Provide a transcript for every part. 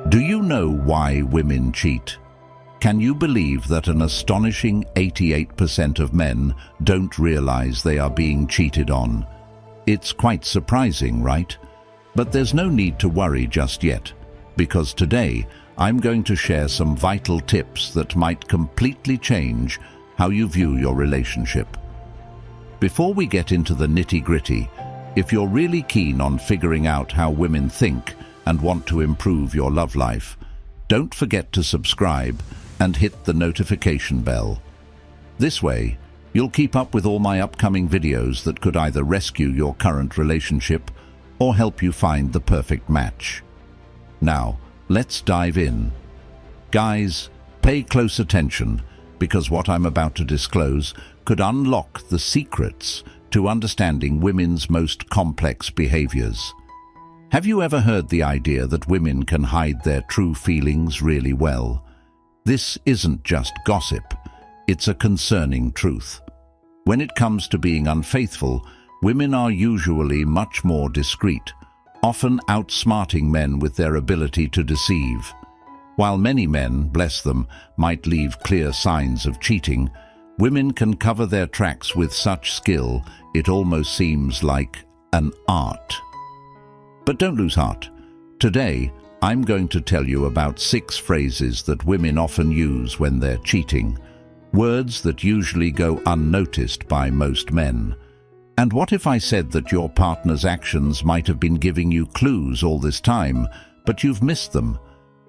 Do you know why women cheat? Can you believe that an astonishing 88% of men don't realize they are being cheated on? It's quite surprising, right? But there's no need to worry just yet, because today I'm going to share some vital tips that might completely change how you view your relationship. Before we get into the nitty-gritty, if you're really keen on figuring out how women think and want to improve your love life, don't forget to subscribe and hit the notification bell. This way, you'll keep up with all my upcoming videos that could either rescue your current relationship or help you find the perfect match. Now, let's dive in. Guys, pay close attention, because what I'm about to disclose could unlock the secrets to understanding women's most complex behaviors. Have you ever heard the idea that women can hide their true feelings really well? This isn't just gossip, it's a concerning truth. When it comes to being unfaithful, women are usually much more discreet, often outsmarting men with their ability to deceive. While many men, bless them, might leave clear signs of cheating, women can cover their tracks with such skill it almost seems like an art. But don't lose heart. Today, I'm going to tell you about 6 phrases that women often use when they're cheating, words that usually go unnoticed by most men. And what if I said that your partner's actions might have been giving you clues all this time, but you've missed them?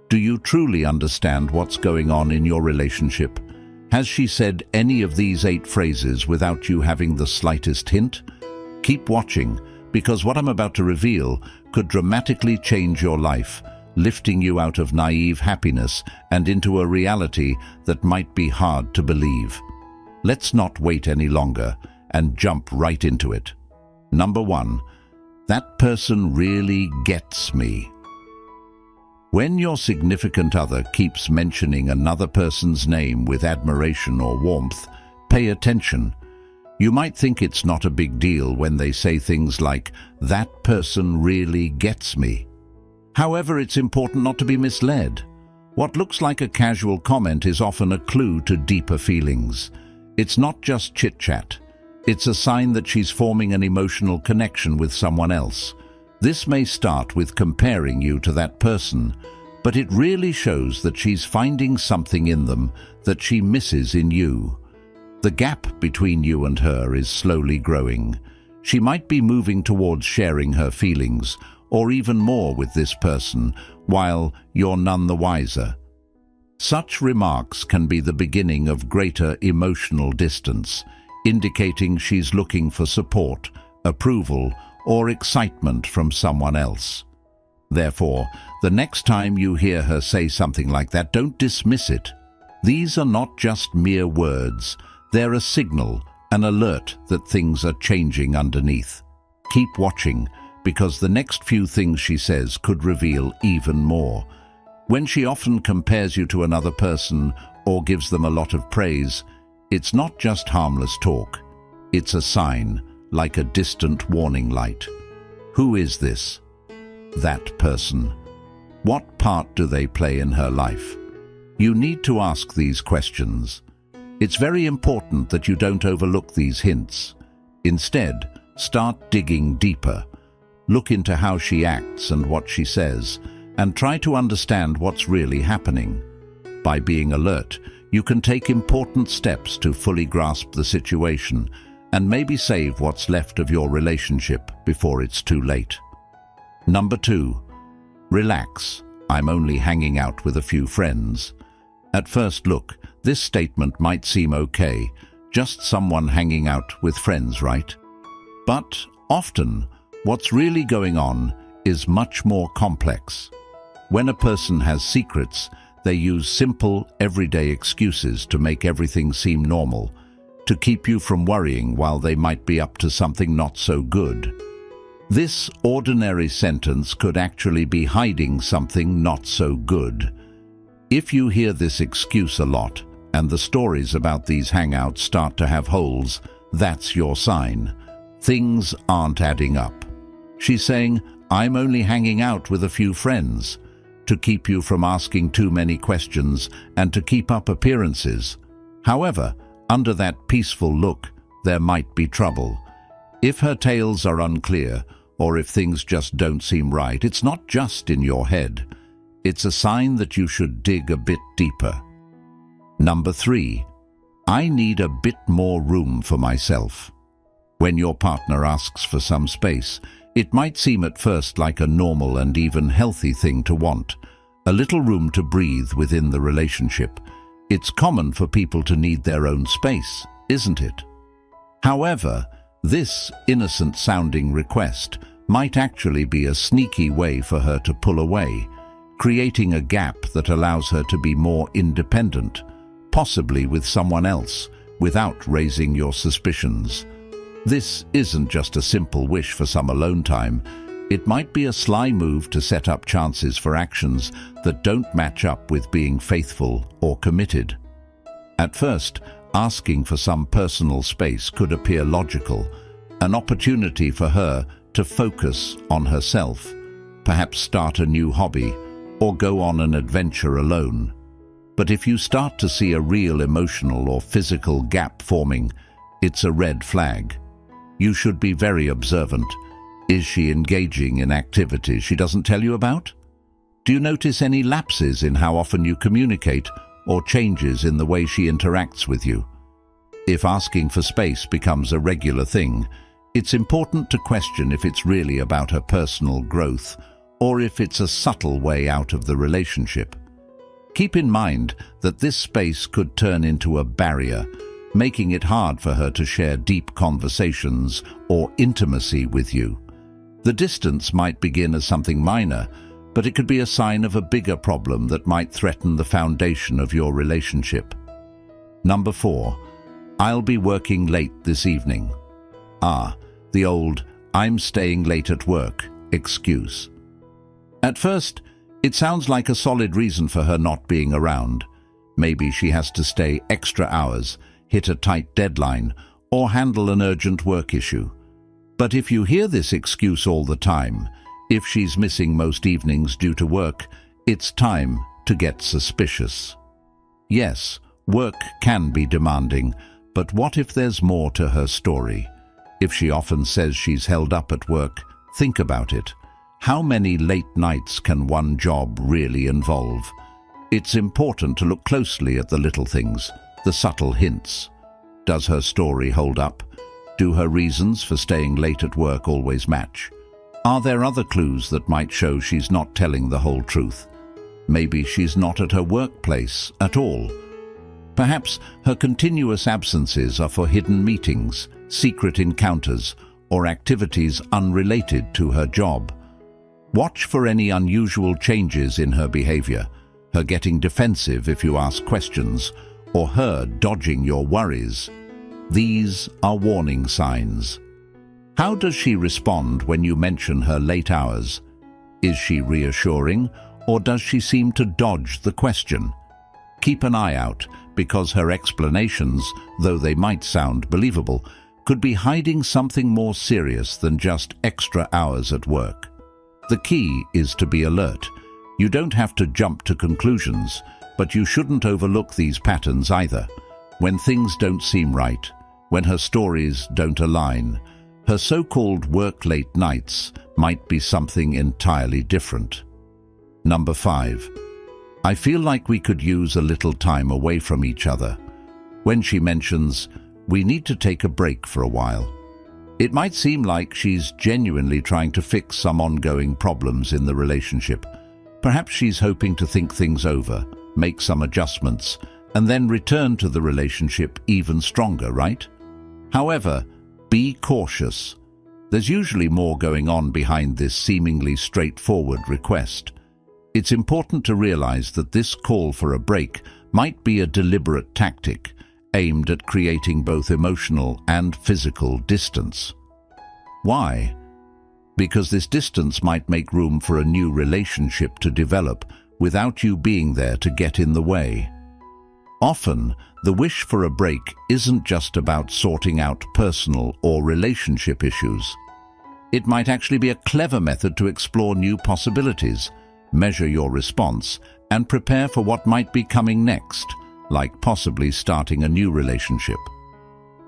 Do you truly understand what's going on in your relationship? Has she said any of these 8 phrases without you having the slightest hint? Keep watching, because what I'm about to reveal could dramatically change your life, lifting you out of naive happiness and into a reality that might be hard to believe. Let's not wait any longer and jump right into it. Number 1, that person really gets me. When your significant other keeps mentioning another person's name with admiration or warmth, pay attention. You might think it's not a big deal when they say things like, "That person really gets me." However, it's important not to be misled. What looks like a casual comment is often a clue to deeper feelings. It's not just chit-chat. It's a sign that she's forming an emotional connection with someone else. This may start with comparing you to that person, but it really shows that she's finding something in them that she misses in you. The gap between you and her is slowly growing. She might be moving towards sharing her feelings, or even more with this person, while you're none the wiser. Such remarks can be the beginning of greater emotional distance, indicating she's looking for support, approval, or excitement from someone else. Therefore, the next time you hear her say something like that, don't dismiss it. These are not just mere words. They're a signal, an alert that things are changing underneath. Keep watching, because the next few things she says could reveal even more. When she often compares you to another person or gives them a lot of praise, it's not just harmless talk. It's a sign, like a distant warning light. Who is this? That person. What part do they play in her life? You need to ask these questions. It's very important that you don't overlook these hints. Instead, start digging deeper. Look into how she acts and what she says, and try to understand what's really happening. By being alert, you can take important steps to fully grasp the situation and maybe save what's left of your relationship before it's too late. Number 2, relax. I'm only hanging out with a few friends. At first look, this statement might seem okay, just someone hanging out with friends, right? But often, what's really going on is much more complex. When a person has secrets, they use simple, everyday excuses to make everything seem normal, to keep you from worrying while they might be up to something not so good. This ordinary sentence could actually be hiding something not so good. If you hear this excuse a lot, and the stories about these hangouts start to have holes, that's your sign. Things aren't adding up. She's saying, "I'm only hanging out with a few friends." to keep you from asking too many questions and to keep up appearances. However, under that peaceful look, there might be trouble. If her tales are unclear, or if things just don't seem right, it's not just in your head. It's a sign that you should dig a bit deeper. Number 3. I need a bit more room for myself. When your partner asks for some space, it might seem at first like a normal and even healthy thing to want, a little room to breathe within the relationship. It's common for people to need their own space, isn't it? However, this innocent-sounding request might actually be a sneaky way for her to pull away, creating a gap that allows her to be more independent, possibly with someone else, without raising your suspicions. This isn't just a simple wish for some alone time. It might be a sly move to set up chances for actions that don't match up with being faithful or committed. At first, asking for some personal space could appear logical, an opportunity for her to focus on herself, perhaps start a new hobby, or go on an adventure alone. But if you start to see a real emotional or physical gap forming, it's a red flag. You should be very observant. Is she engaging in activities she doesn't tell you about? Do you notice any lapses in how often you communicate or changes in the way she interacts with you? If asking for space becomes a regular thing, it's important to question if it's really about her personal growth or if it's a subtle way out of the relationship. Keep in mind that this space could turn into a barrier, making it hard for her to share deep conversations or intimacy with you. The distance might begin as something minor, but it could be a sign of a bigger problem that might threaten the foundation of your relationship. Number 4. I'll be working late this evening. The old "I'm staying late at work" excuse. At first, it sounds like a solid reason for her not being around. Maybe she has to stay extra hours, hit a tight deadline, or handle an urgent work issue. But if you hear this excuse all the time, if she's missing most evenings due to work, it's time to get suspicious. Yes, work can be demanding, but what if there's more to her story? If she often says she's held up at work, think about it. How many late nights can one job really involve? It's important to look closely at the little things, the subtle hints. Does her story hold up? Do her reasons for staying late at work always match? Are there other clues that might show she's not telling the whole truth? Maybe she's not at her workplace at all. Perhaps her continuous absences are for hidden meetings, secret encounters, or activities unrelated to her job. Watch for any unusual changes in her behavior, her getting defensive if you ask questions, or her dodging your worries. These are warning signs. How does she respond when you mention her late hours? Is she reassuring, or does she seem to dodge the question? Keep an eye out, because her explanations, though they might sound believable, could be hiding something more serious than just extra hours at work. The key is to be alert. You don't have to jump to conclusions, but you shouldn't overlook these patterns either. When things don't seem right, when her stories don't align, her so-called work late nights might be something entirely different. Number 5. I feel like we could use a little time away from each other. When she mentions, we need to take a break for a while, it might seem like she's genuinely trying to fix some ongoing problems in the relationship. Perhaps she's hoping to think things over, make some adjustments, and then return to the relationship even stronger, right? However, be cautious. There's usually more going on behind this seemingly straightforward request. It's important to realize that this call for a break might be a deliberate tactic aimed at creating both emotional and physical distance. Why? Because this distance might make room for a new relationship to develop without you being there to get in the way. Often, the wish for a break isn't just about sorting out personal or relationship issues. It might actually be a clever method to explore new possibilities, measure your response, and prepare for what might be coming next, like possibly starting a new relationship.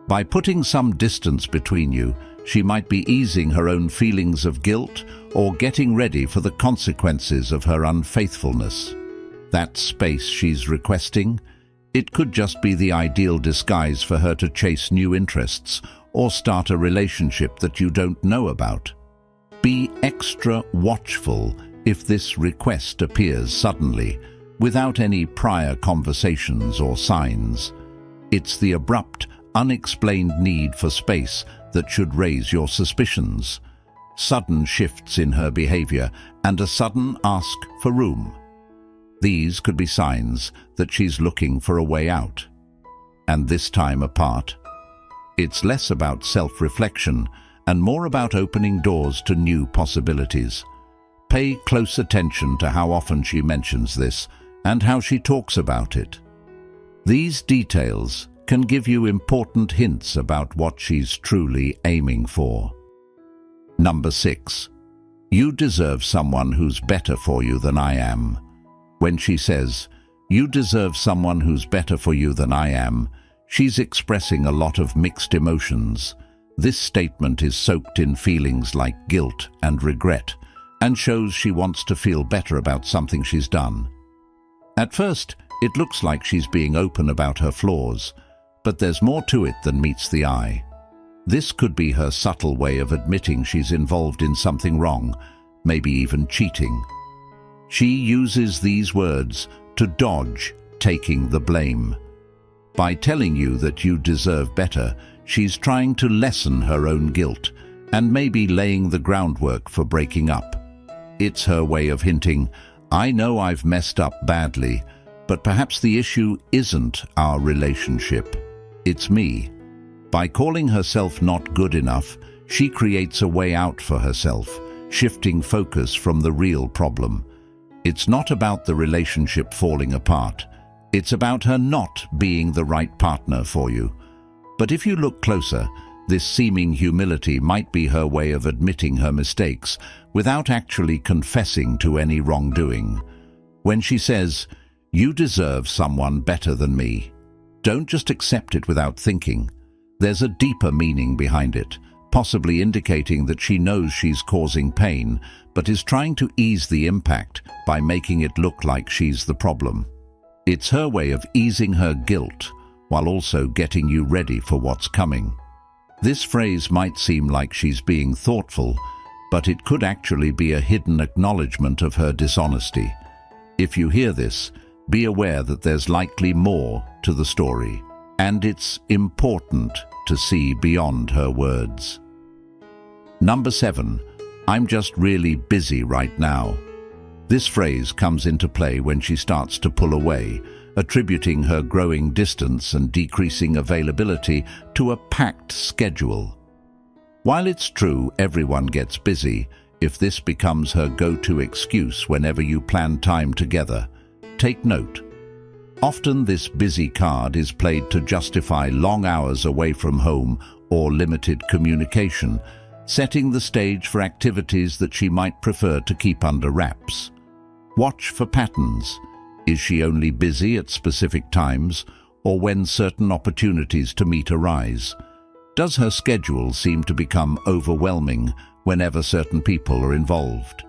By putting some distance between you, she might be easing her own feelings of guilt or getting ready for the consequences of her unfaithfulness. That space she's requesting, it could just be the ideal disguise for her to chase new interests or start a relationship that you don't know about. Be extra watchful if this request appears suddenly, without any prior conversations or signs. It's the abrupt, unexplained need for space that should raise your suspicions. Sudden shifts in her behavior and a sudden ask for room. These could be signs that she's looking for a way out. And this time apart, it's less about self-reflection and more about opening doors to new possibilities. Pay close attention to how often she mentions this and how she talks about it. These details can give you important hints about what she's truly aiming for. Number 6. You deserve someone who's better for you than I am. When she says, "You deserve someone who's better for you than I am," she's expressing a lot of mixed emotions. This statement is soaked in feelings like guilt and regret, and shows she wants to feel better about something she's done. At first, it looks like she's being open about her flaws, but there's more to it than meets the eye. This could be her subtle way of admitting she's involved in something wrong, maybe even cheating. She uses these words to dodge taking the blame. By telling you that you deserve better, she's trying to lessen her own guilt and maybe laying the groundwork for breaking up. It's her way of hinting, "I know I've messed up badly, but perhaps the issue isn't our relationship. It's me." By calling herself not good enough, she creates a way out for herself, shifting focus from the real problem. It's not about the relationship falling apart. It's about her not being the right partner for you. But if you look closer, this seeming humility might be her way of admitting her mistakes without actually confessing to any wrongdoing. When she says, "You deserve someone better than me," don't just accept it without thinking. There's a deeper meaning behind it, possibly indicating that she knows she's causing pain, but is trying to ease the impact by making it look like she's the problem. It's her way of easing her guilt while also getting you ready for what's coming. This phrase might seem like she's being thoughtful, but it could actually be a hidden acknowledgement of her dishonesty. If you hear this, be aware that there's likely more to the story, and it's important to see beyond her words. Number 7. I'm just really busy right now. This phrase comes into play when she starts to pull away, attributing her growing distance and decreasing availability to a packed schedule. While it's true everyone gets busy, if this becomes her go-to excuse whenever you plan time together, take note. Often this busy card is played to justify long hours away from home or limited communication, setting the stage for activities that she might prefer to keep under wraps. Watch for patterns. Is she only busy at specific times or when certain opportunities to meet arise? Does her schedule seem to become overwhelming whenever certain people are involved?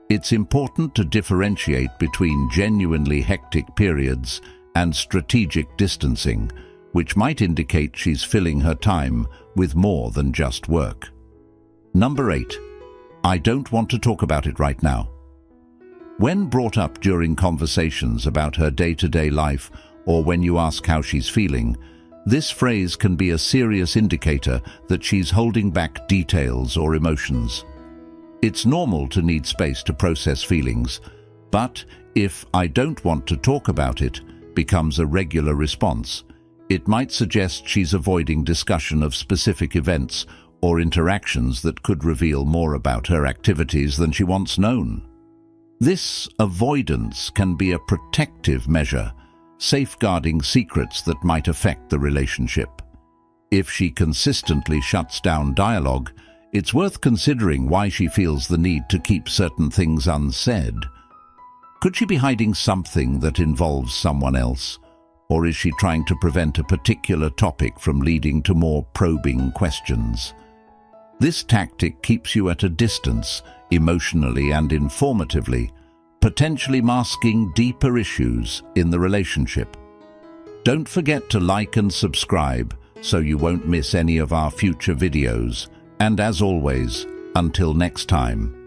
It's important to differentiate between genuinely hectic periods and strategic distancing, which might indicate she's filling her time with more than just work. Number 8. I don't want to talk about it right now. When brought up during conversations about her day-to-day life or when you ask how she's feeling, this phrase can be a serious indicator that she's holding back details or emotions. It's normal to need space to process feelings, but if "I don't want to talk about it" becomes a regular response, it might suggest she's avoiding discussion of specific events or interactions that could reveal more about her activities than she wants known. This avoidance can be a protective measure, safeguarding secrets that might affect the relationship. If she consistently shuts down dialogue, it's worth considering why she feels the need to keep certain things unsaid. Could she be hiding something that involves someone else? Or is she trying to prevent a particular topic from leading to more probing questions? This tactic keeps you at a distance, emotionally and informatively, potentially masking deeper issues in the relationship. Don't forget to like and subscribe so you won't miss any of our future videos. And as always, until next time.